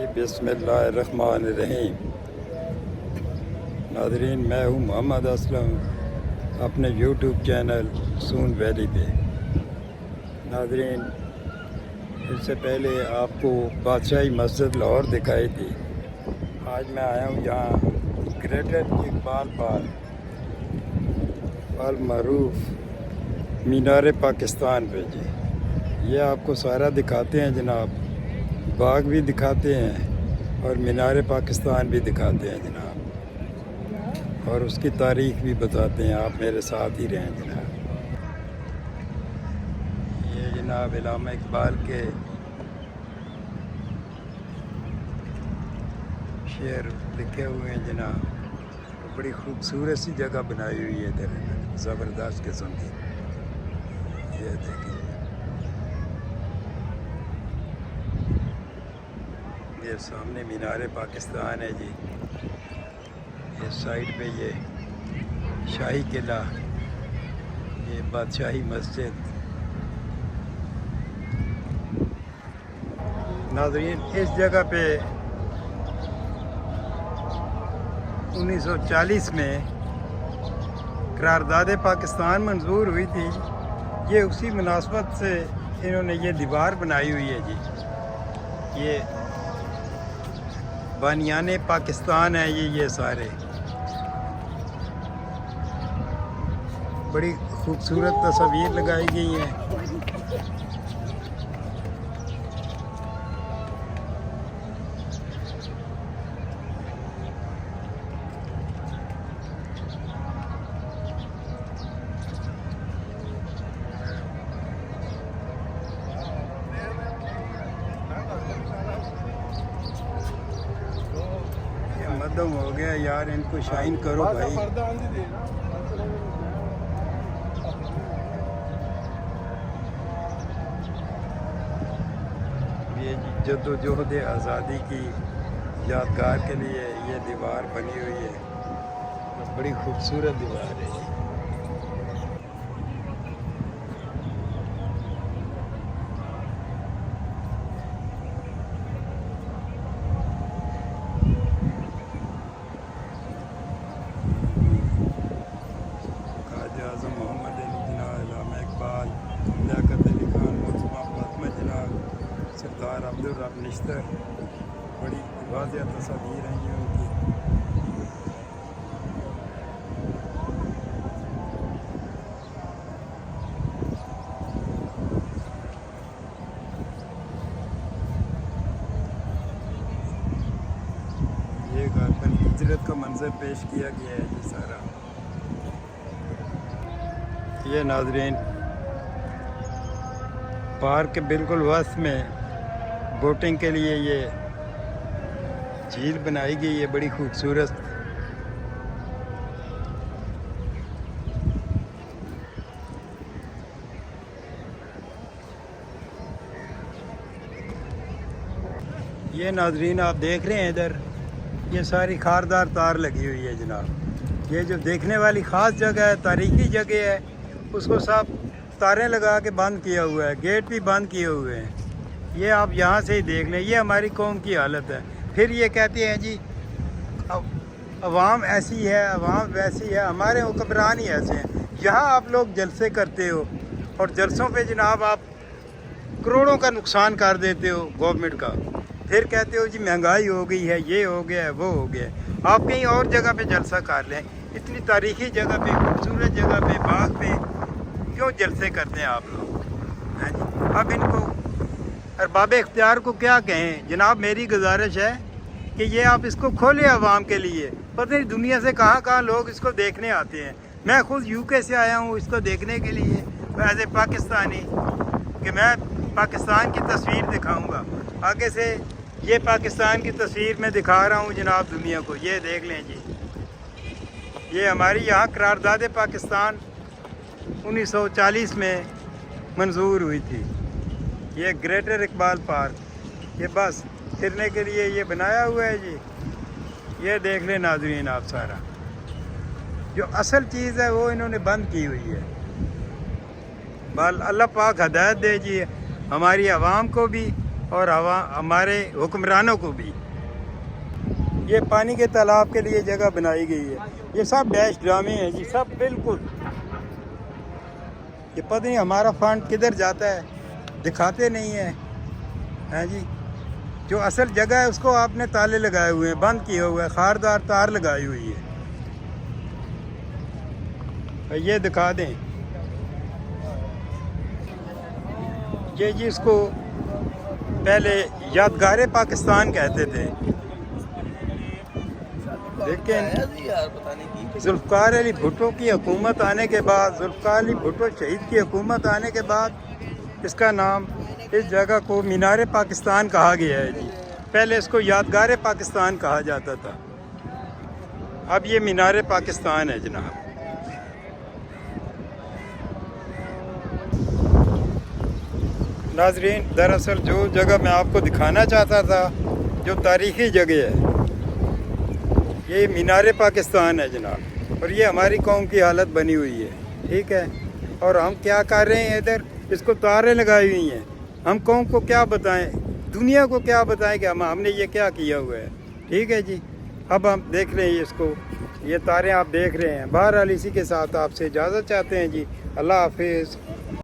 बिस्मिल्लाहिर्रहमानिर्रहीम। नाज़रीन, मैं हूँ मोहम्मद असलम अपने यूट्यूब चैनल सून वैली पे। नाज़रीन, इससे पहले आपको बादशाही मस्जिद लाहौर दिखाई थी। आज मैं आया हूँ यहाँ ग्रेटर इकबाल पार्क अल मरूफ मीनार पाकिस्तान पे जी। ये आपको सारा दिखाते हैं जनाब, बाग भी दिखाते हैं और मीनार पाकिस्तान भी दिखाते हैं जनाब, और उसकी तारीख भी बताते हैं। आप मेरे साथ ही रहें जनाब। ये जनाब इल्लामा इकबाल के शेर लिखे हुए हैं जनाब। बड़ी खूबसूरत सी जगह बनाई हुई है इधर, ज़बरदस्त किस्म की। ये देखिए, ये सामने मीनार पाकिस्तान है जी। इस साइड पे ये शाही किला, ये बादशाही मस्जिद। नाज़रीन, इस जगह पे 1940 में करारदाद पाकिस्तान मंजूर हुई थी। ये उसी मुनासबत से इन्होंने ये दीवार बनाई हुई है जी। ये बानियाने पाकिस्तान है ये सारे। बड़ी खूबसूरत तस्वीर लगाई गई हैं। मदम हो गया यार, इनको शाइन करो भाई। ये जद्दोजहद आज़ादी की यादगार के लिए ये दीवार बनी हुई है। बड़ी खूबसूरत दीवार है। आज़म मोहम्मद अली जनाब, इल्लामा इकबाल, लियाकत अली खान, मोहतरमा फातिमा जनाब, सरदार अब्दुल रब निश्तर। बड़ी वाज़िया तस्वीर हैं ये उनकी। ये गार्डन हिजरत का मंजर पेश किया गया है ये सारा। ये नाज़रीन, पार्क के बिल्कुल वस्त में बोटिंग के लिए ये झील बनाई गई है, बड़ी खूबसूरत। ये नाज़रीन, आप देख रहे हैं इधर ये सारी खारदार तार लगी हुई है जनाब। ये जो देखने वाली ख़ास जगह है, तारीखी जगह है, उसको सब तारें लगा के बंद किया हुआ है, गेट भी बंद किए हुए हैं। ये आप यहाँ से ही देख लें, ये हमारी कौम की हालत है। फिर ये कहते हैं जी अवाम ऐसी है, अवाम वैसी है, हमारे हुक्मरान ही ऐसे हैं। यहाँ आप लोग जलसे करते हो और जलसों पे जनाब आप करोड़ों का नुकसान कर देते हो गवर्नमेंट का। फिर कहते हो जी महंगाई हो गई है, ये हो गया है, वो हो गया है। आप कहीं और जगह पे जलसा कर लें। इतनी तारीखी जगह पे, खूबसूरत जगह पे, बाग पे क्यों जलसे करते हैं आप लोग? हैं जी। अब इनको अरबाब इख्तियार को क्या कहें जनाब? मेरी गुजारिश है कि ये आप इसको खोलें आवाम के लिए। पता नहीं दुनिया से कहाँ कहाँ लोग इसको देखने आते हैं। मैं खुद यूके से आया हूँ इसको देखने के लिए एज ए पाकिस्तानी, कि मैं पाकिस्तान की तस्वीर दिखाऊँगा। आगे से ये पाकिस्तान की तस्वीर मैं दिखा रहा हूँ जनाब दुनिया को। ये देख लें जी, ये हमारी यहाँ करारदाद पाकिस्तान 1940 में मंजूर हुई थी। ये ग्रेटर इकबाल पार्क, ये बस फिरने के लिए ये बनाया हुआ है जी। ये देख लें नाज़रीन आप सारा, जो असल चीज़ है वो इन्होंने बंद की हुई है। बल अल्लाह पाक हदायत दीजिए हमारी आवाम को भी اور ہمارے حکمرانوں کو بھی. یہ پانی کے تالاب کے لیے جگہ بنائی گئی ہے. یہ سب ڈیش ڈرامے ہیں جی, سب بالکل. یہ پتہ نہیں ہمارا فنڈ کدھر جاتا ہے, دکھاتے نہیں ہیں. ہاں جی, جو اصل جگہ ہے اس کو آپ نے تالے لگائے ہوئے ہیں, بند کیے ہوئے ہیں, خاردار تار لگائی ہوئی ہے. یہ دکھا دیں. یہ جی اس کو پہلے یادگار پاکستان کہتے تھے, لیکن ذوالفقار علی بھٹو کی حکومت آنے کے بعد, ذوالفقار علی بھٹو شہید کی حکومت آنے کے بعد اس کا نام, اس جگہ کو مینار پاکستان کہا گیا ہے جی. پہلے اس کو یادگار پاکستان کہا جاتا تھا, اب یہ مینار پاکستان ہے جناب. ناظرین, دراصل جو جگہ میں آپ کو دکھانا چاہتا تھا, جو تاریخی جگہ ہے, یہ مینار پاکستان ہے جناب. اور یہ ہماری قوم کی حالت بنی ہوئی ہے, ٹھیک ہے. اور ہم کیا کر رہے ہیں ادھر, اس کو تاریں لگائی ہوئی ہیں. ہم قوم کو کیا بتائیں, دنیا کو کیا بتائیں کہ ہم نے یہ کیا کیا ہوا ہے, ٹھیک ہے جی. اب ہم دیکھ رہے ہیں اس کو, یہ تاریں آپ دیکھ رہے ہیں. بہرحال اسی کے ساتھ آپ سے اجازت چاہتے ہیں جی. اللہ حافظ.